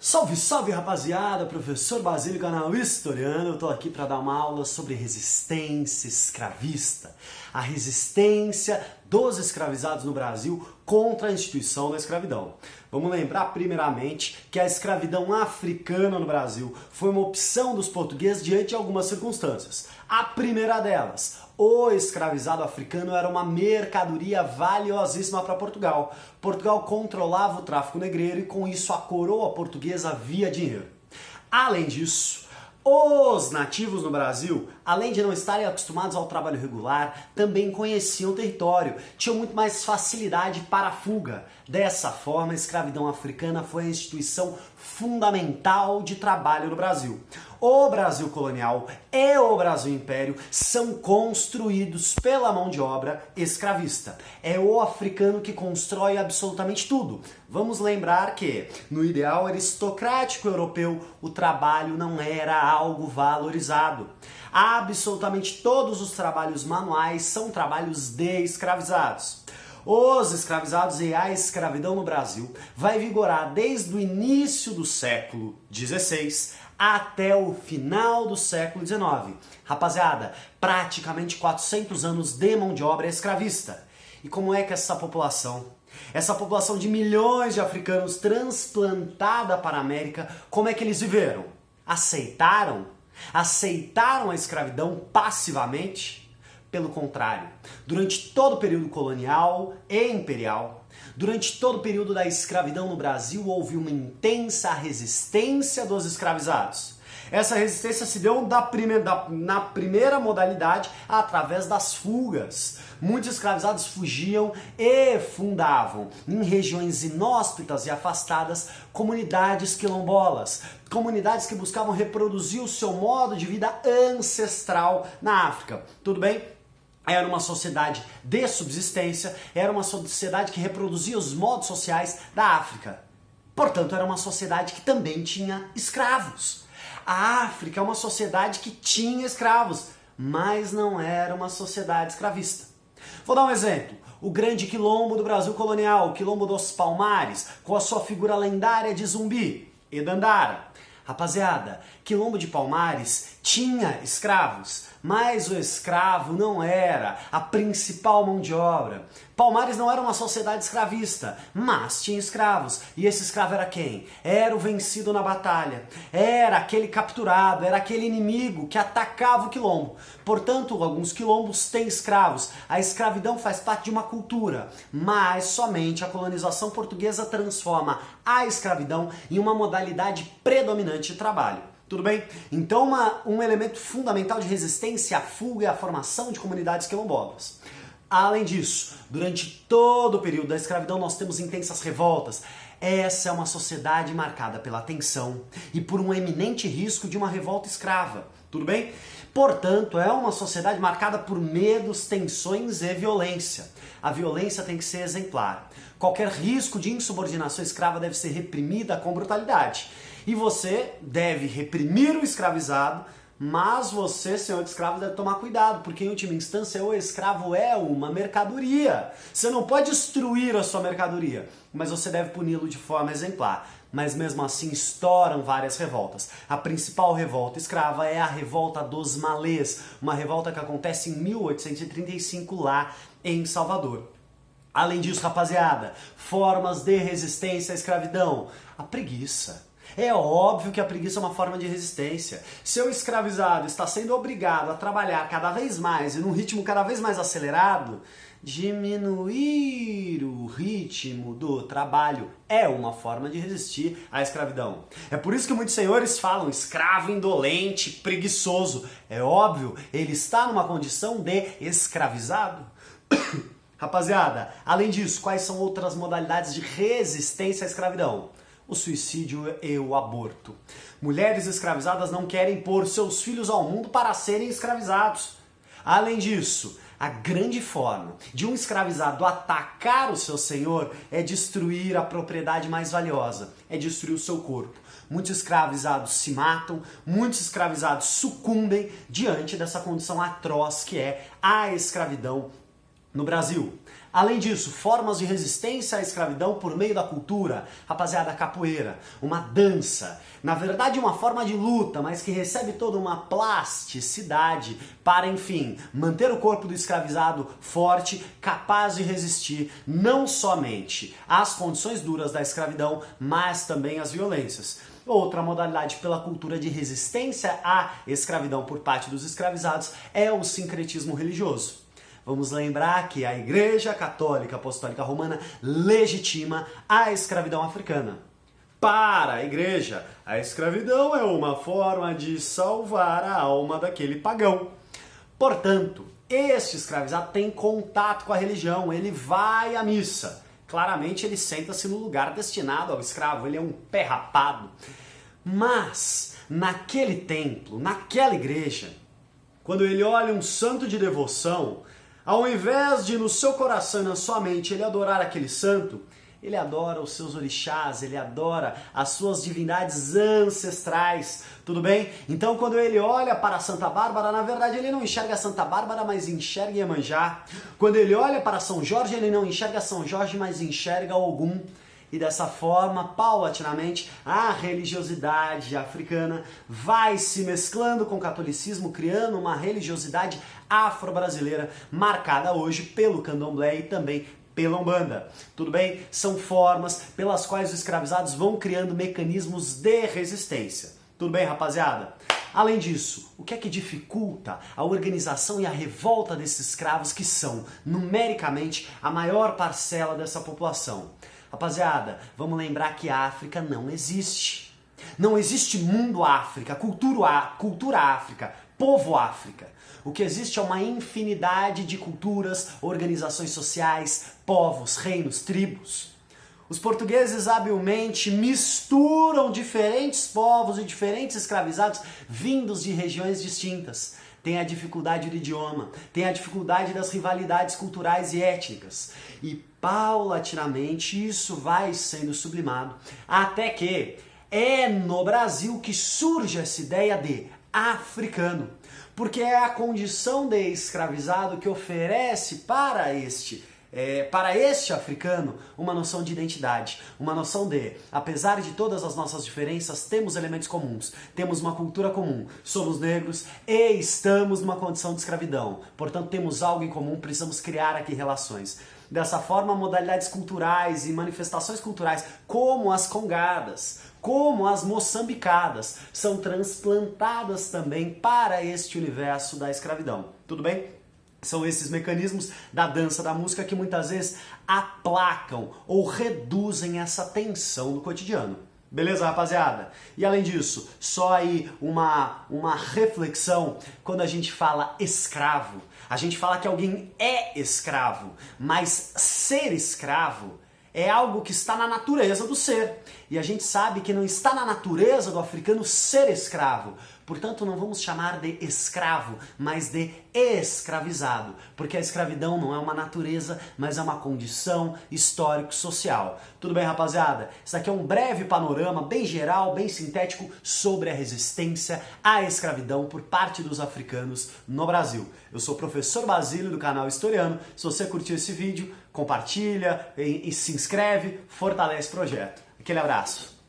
Salve, salve rapaziada, professor Basílio, canal Historiano. Eu tô aqui para dar uma aula sobre resistência escravista. A resistência dos escravizados no Brasil contra a instituição da escravidão. Vamos lembrar primeiramente que a escravidão africana no Brasil foi uma opção dos portugueses diante de algumas circunstâncias. A primeira delas, o escravizado africano era uma mercadoria valiosíssima para Portugal. Portugal controlava o tráfico negreiro e com isso a coroa portuguesa via dinheiro. Além disso, os nativos no Brasil, além de não estarem acostumados ao trabalho regular, também conheciam o território, tinham muito mais facilidade para a fuga. Dessa forma, a escravidão africana foi a instituição fundamental de trabalho no Brasil. O Brasil colonial e o Brasil império são construídos pela mão de obra escravista. É o africano que constrói absolutamente tudo. Vamos lembrar que, no ideal aristocrático europeu, o trabalho não era algo valorizado. Absolutamente todos os trabalhos manuais são trabalhos de escravizados. Os escravizados e a escravidão no Brasil vai vigorar desde o início do século XVI até o final do século XIX. Rapaziada, praticamente 400 anos de mão de obra escravista. E como é que essa população de milhões de africanos transplantada para a América, como é que eles viveram? Aceitaram? Aceitaram a escravidão passivamente? Pelo contrário, durante todo o período colonial e imperial, durante todo o período da escravidão no Brasil, houve uma intensa resistência dos escravizados. Essa resistência se deu na primeira modalidade através das fugas. Muitos escravizados fugiam e fundavam, em regiões inóspitas e afastadas, comunidades quilombolas. Comunidades que buscavam reproduzir o seu modo de vida ancestral na África. Tudo bem? Era uma sociedade de subsistência, era uma sociedade que reproduzia os modos sociais da África. Portanto, era uma sociedade que também tinha escravos. A África é uma sociedade que tinha escravos, mas não era uma sociedade escravista. Vou dar um exemplo. O grande quilombo do Brasil colonial, o quilombo dos Palmares, com a sua figura lendária de Zumbi e Dandara. Rapaziada, quilombo de Palmares tinha escravos, mas o escravo não era a principal mão de obra. Palmares não era uma sociedade escravista, mas tinha escravos. E esse escravo era quem? Era o vencido na batalha. Era aquele capturado, era aquele inimigo que atacava o quilombo. Portanto, alguns quilombos têm escravos. A escravidão faz parte de uma cultura, mas somente a colonização portuguesa transforma a escravidão em uma modalidade predominante de trabalho. Tudo bem? Então, um elemento fundamental de resistência à fuga é a formação de comunidades quilombolas. Além disso, durante todo o período da escravidão nós temos intensas revoltas. Essa é uma sociedade marcada pela tensão e por um eminente risco de uma revolta escrava. Tudo bem? Portanto, é uma sociedade marcada por medos, tensões e violência. A violência tem que ser exemplar. Qualquer risco de insubordinação escrava deve ser reprimida com brutalidade. E você deve reprimir o escravizado, mas você, senhor de escravo, deve tomar cuidado, porque em última instância o escravo é uma mercadoria. Você não pode destruir a sua mercadoria, mas você deve puni-lo de forma exemplar. Mas mesmo assim estouram várias revoltas. A principal revolta escrava é a revolta dos Malês, uma revolta que acontece em 1835 lá em Salvador. Além disso, rapaziada, formas de resistência à escravidão. A preguiça. É óbvio que a preguiça é uma forma de resistência. Seu escravizado está sendo obrigado a trabalhar cada vez mais e num ritmo cada vez mais acelerado, diminuir o ritmo do trabalho é uma forma de resistir à escravidão. É por isso que muitos senhores falam escravo indolente, preguiçoso. É óbvio, ele está numa condição de escravizado. Rapaziada, além disso, quais são outras modalidades de resistência à escravidão? O suicídio e o aborto. Mulheres escravizadas não querem pôr seus filhos ao mundo para serem escravizados. Além disso, a grande forma de um escravizado atacar o seu senhor é destruir a propriedade mais valiosa, é destruir o seu corpo. Muitos escravizados se matam, muitos escravizados sucumbem diante dessa condição atroz que é a escravidão no Brasil. Além disso, formas de resistência à escravidão por meio da cultura. Rapaziada, capoeira, uma dança. Na verdade, uma forma de luta, mas que recebe toda uma plasticidade para, enfim, manter o corpo do escravizado forte, capaz de resistir não somente às condições duras da escravidão, mas também às violências. Outra modalidade pela cultura de resistência à escravidão por parte dos escravizados é o sincretismo religioso. Vamos lembrar que a Igreja Católica Apostólica Romana legitima a escravidão africana. Para a Igreja, a escravidão é uma forma de salvar a alma daquele pagão. Portanto, este escravizado tem contato com a religião, ele vai à missa. Claramente ele senta-se no lugar destinado ao escravo, ele é um pé rapado. Mas, naquele templo, naquela igreja, quando ele olha um santo de devoção, ao invés de no seu coração e na sua mente ele adorar aquele santo, ele adora os seus orixás, ele adora as suas divindades ancestrais, tudo bem? Então quando ele olha para Santa Bárbara, na verdade ele não enxerga Santa Bárbara, mas enxerga Iemanjá. Quando ele olha para São Jorge, ele não enxerga São Jorge, mas enxerga Ogum. E dessa forma, paulatinamente, a religiosidade africana vai se mesclando com o catolicismo, criando uma religiosidade afro-brasileira, marcada hoje pelo candomblé e também pela Umbanda. Tudo bem? São formas pelas quais os escravizados vão criando mecanismos de resistência. Tudo bem, rapaziada? Além disso, o que é que dificulta a organização e a revolta desses escravos que são, numericamente, a maior parcela dessa população? Rapaziada, vamos lembrar que a África não existe. Não existe mundo África, cultura África, povo África. O que existe é uma infinidade de culturas, organizações sociais, povos, reinos, tribos. Os portugueses habilmente misturam diferentes povos e diferentes escravizados vindos de regiões distintas. Tem a dificuldade do idioma, tem a dificuldade das rivalidades culturais e étnicas. E paulatinamente isso vai sendo sublimado. Até que é no Brasil que surge essa ideia de africano. Porque é a condição de escravizado que oferece para este africano uma noção de identidade, uma noção de, apesar de todas as nossas diferenças, temos elementos comuns, temos uma cultura comum, somos negros e estamos numa condição de escravidão. Portanto, temos algo em comum, precisamos criar aqui relações. Dessa forma, modalidades culturais e manifestações culturais, como as congadas, como as moçambicadas, são transplantadas também para este universo da escravidão. Tudo bem? São esses mecanismos da dança, da música que muitas vezes aplacam ou reduzem essa tensão do cotidiano. Beleza, rapaziada? E além disso, só aí uma reflexão, quando a gente fala escravo, a gente fala que alguém é escravo, mas ser escravo é algo que está na natureza do ser. E a gente sabe que não está na natureza do africano ser escravo. Portanto, não vamos chamar de escravo, mas de escravizado. Porque a escravidão não é uma natureza, mas é uma condição histórico-social. Tudo bem, rapaziada? Isso aqui é um breve panorama, bem geral, bem sintético, sobre a resistência à escravidão por parte dos africanos no Brasil. Eu sou o professor Basílio, do canal Historiano. Se você curtiu esse vídeo, compartilha e se inscreve, fortalece o projeto. Aquele abraço.